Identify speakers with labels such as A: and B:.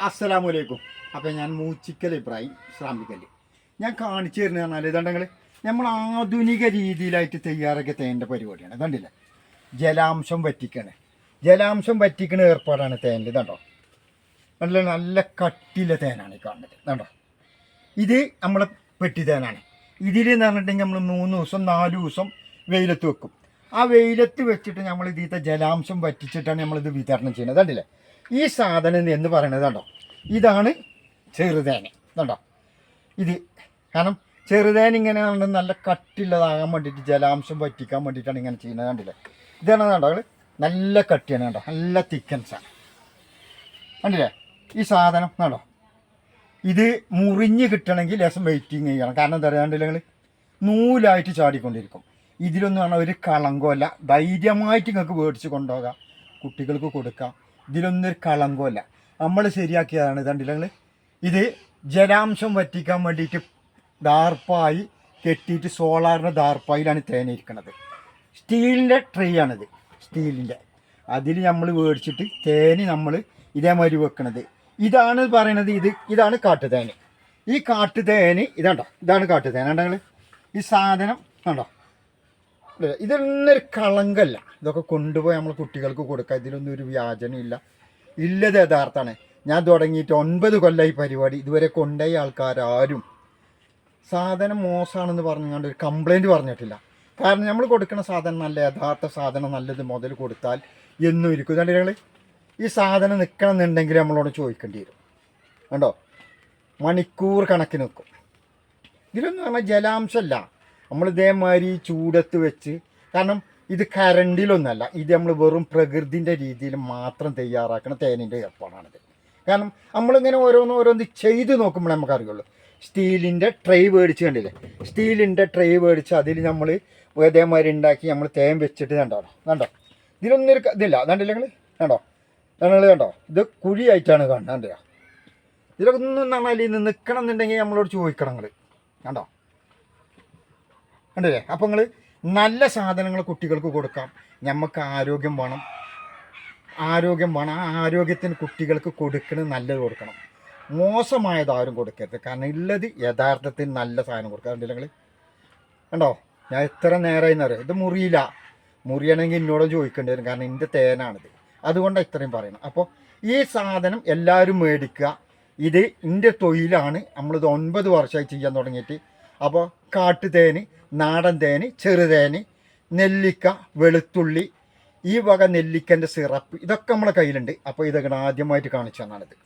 A: അസ്സലാമലൈക്കും. അപ്പോൾ ഞാൻ മൂച്ചിക്കൽ ഇബ്രാഹിം ശ്രാമിക്കല് ഞാൻ കാണിച്ചു തരുന്നത് പറഞ്ഞാൽ ഇതുണ്ടെങ്കിൽ നമ്മൾ ആധുനിക രീതിയിലായിട്ട് തയ്യാറാക്കിയ തേൻ്റെ പരിപാടിയാണ്. ഇതുണ്ടല്ലേ, ജലാംശം വറ്റിക്കണേ, ജലാംശം വറ്റിക്കണ ഏർപ്പാടാണ് തേനിൽ. ഇതുണ്ടോ, നല്ല നല്ല കട്ടിയുള്ള തേനാണ് ഈ കാണുന്നത്. ഇതുണ്ടോ, ഇത് നമ്മളെ പെട്ടി തേനാണ്. ഇതിൽ എന്ന് പറഞ്ഞിട്ടുണ്ടെങ്കിൽ നമ്മൾ 3 ദിവസം 4 ദിവസം വെയിലത്ത് വെക്കും. ആ വെയിലത്ത് വെച്ചിട്ട് നമ്മൾ ഇതിലത്തെ ജലാംശം വറ്റിച്ചിട്ടാണ് നമ്മളിത് വിതരണം ചെയ്യുന്നത്. കണ്ടില്ലേ, ഈ സാധനം എന്ന് പറയുന്നത് കണ്ടോ, ഇതാണ് ചെറുതേന. കണ്ടോ, ഇത് കാരണം ചെറുതേന ഇങ്ങനെ നല്ല കട്ടിയുള്ളതാകാൻ വേണ്ടിയിട്ട് ജലാംശം വറ്റിക്കാൻ വേണ്ടിയിട്ടാണ് ഇങ്ങനെ ചെയ്യുന്നത്. കണ്ടില്ലേ, ഇതാണ് കണ്ടോ, നല്ല കട്ടിയാണ് കണ്ടോ, നല്ല തിക്കൻസാണ്. കണ്ടില്ലേ ഈ സാധനം കണ്ടോ, ഇത് മുറിഞ്ഞ് കിട്ടണമെങ്കിൽ ലേശം വെയിറ്റിങ് ചെയ്യണം. കാരണം എന്താ പറയുക, കണ്ടില്ലെങ്കിൽ നൂലായിട്ട് ചാടിക്കൊണ്ടിരിക്കും. ഇതിലൊന്നും പറഞ്ഞാൽ ഒരു കളങ്കമല്ല, ധൈര്യമായിട്ട് നിങ്ങൾക്ക് മേടിച്ച് കൊണ്ടുപോകാം, കുട്ടികൾക്ക് കൊടുക്കാം. ഇതിലൊന്നും ഒരു കളങ്കമല്ല, നമ്മൾ ശരിയാക്കിയതാണ്. കണ്ടില്ലെങ്കിൽ ഇത് ജലാംശം വറ്റിക്കാൻ വേണ്ടിയിട്ട് ദാർപ്പായി കെട്ടിയിട്ട് സോളാറിൻ്റെ ദാർപ്പായിലാണ് തേനിരിക്കുന്നത്. സ്റ്റീലിൻ്റെ ട്രേ ആണിത്, സ്റ്റീലിൻ്റെ. അതിൽ നമ്മൾ മേടിച്ചിട്ട് തേന് നമ്മൾ ഇതേമാതിരി വെക്കണത്. ഇതാണ് പറയണത്, ഇതാണ് കാട്ടുതേന്. ഈ കാട്ടുതേന് ഇതാണ്ടോ, ഇതാണ് കാട്ടുതേൻ. ഉണ്ടെങ്കിൽ ഈ സാധനം കണ്ടോ, ഇതൊന്നൊരു കളങ്കല്ല. ഇതൊക്കെ കൊണ്ടുപോയി നമ്മൾ കുട്ടികൾക്ക് കൊടുക്കുക. ഇതിലൊന്നും ഒരു വ്യാജനമില്ല, ഇല്ലത് യഥാർത്ഥമാണ്. ഞാൻ തുടങ്ങിയിട്ട് 9 കൊല്ലമായി പരിപാടി. ഇതുവരെ കൊണ്ടുപോയ ആൾക്കാരും സാധനം മോശമാണെന്ന് പറഞ്ഞുകൊണ്ട് ഒരു കംപ്ലൈൻറ്റ് പറഞ്ഞിട്ടില്ല. കാരണം നമ്മൾ കൊടുക്കുന്ന സാധനം നല്ല യഥാർത്ഥ സാധനം, നല്ലത് മുതൽ കൊടുത്താൽ എന്നും ഇരിക്കും. കണ്ടില്ലേ, ഈ സാധനം നിൽക്കണം എന്നുണ്ടെങ്കിൽ നമ്മളോട് ചോദിക്കേണ്ടി വരും. കണ്ടോ, മണിക്കൂർ കണക്കിന് നിൽക്കും. ഇതിലൊന്നും പറഞ്ഞാൽ ജലാംശമല്ല, നമ്മൾ ഇതേമാതിരി ചൂടത്ത് വെച്ച്, കാരണം ഇത് കരണ്ടിലൊന്നല്ല, ഇത് നമ്മൾ വെറും പ്രകൃതിൻ്റെ രീതിയിൽ മാത്രം തയ്യാറാക്കുന്ന തേനിൻ്റെ ഏർപ്പാടാണിത്. കാരണം നമ്മളിങ്ങനെ ഓരോന്ന് ചെയ്ത് നോക്കുമ്പോൾ നമുക്കറിയുള്ളൂ. സ്റ്റീലിൻ്റെ ട്രേ മേടിച്ച്, കണ്ടില്ലേ, സ്റ്റീലിൻ്റെ ട്രേ മേടിച്ച് അതിൽ നമ്മൾ ഇതേമാതിരി ഉണ്ടാക്കി നമ്മൾ തേൻ വെച്ചിട്ട് കണ്ടോ, ഇതിലൊന്നും ഇതില്ല. കണ്ടില്ല കണ്ടോ, ഇത് കുഴിയായിട്ടാണ് കാണുന്നത്. കണ്ടില്ല, ഇതിലൊന്നും പറഞ്ഞാൽ ഇന്ന് നിൽക്കണം എന്നുണ്ടെങ്കിൽ നമ്മളോട് ചോദിക്കണം. കണ്ടോ, കണ്ടില്ലേ. അപ്പോൾ നിങ്ങൾ നല്ല സാധനങ്ങൾ കുട്ടികൾക്ക് കൊടുക്കാം. നമുക്ക് ആരോഗ്യം വേണം. ആ ആരോഗ്യത്തിന് കുട്ടികൾക്ക് കൊടുക്കുന്നത് നല്ലത് കൊടുക്കണം, മോശമായതാരും കൊടുക്കരുത്. കാരണം ഉള്ളത് യഥാർത്ഥത്തിൽ നല്ല സാധനം കൊടുക്കുക. കണ്ടില്ലെങ്കിൽ കണ്ടോ, ഞാൻ എത്ര നേരമായി എന്നറിയാം. ഇത് മുറിയണമെങ്കിൽ എന്നോടും ചോദിക്കേണ്ടി വരും, കാരണം എൻ്റെ തേനാണിത്. അതുകൊണ്ടാണ് ഇത്രയും പറയണം. അപ്പോൾ ഈ സാധനം എല്ലാവരും മേടിക്കുക. ഇത് എൻ്റെ തൊഴിലാണ്. നമ്മളിത് 9 വർഷമായി ചെയ്യാൻ തുടങ്ങിയിട്ട്. അപ്പോൾ കാട്ടുതേന്, നാടൻ തേന്, ചെറുതേന്, നെല്ലിക്ക, വെളുത്തുള്ളി, ഈ വക നെല്ലിക്കൻ്റെ സിറപ്പ്, ഇതൊക്കെ നമ്മളെ കയ്യിലുണ്ട്. അപ്പോൾ ഇതൊക്കെ ആദ്യമായിട്ട് കാണിച്ചു തന്നാണിത്.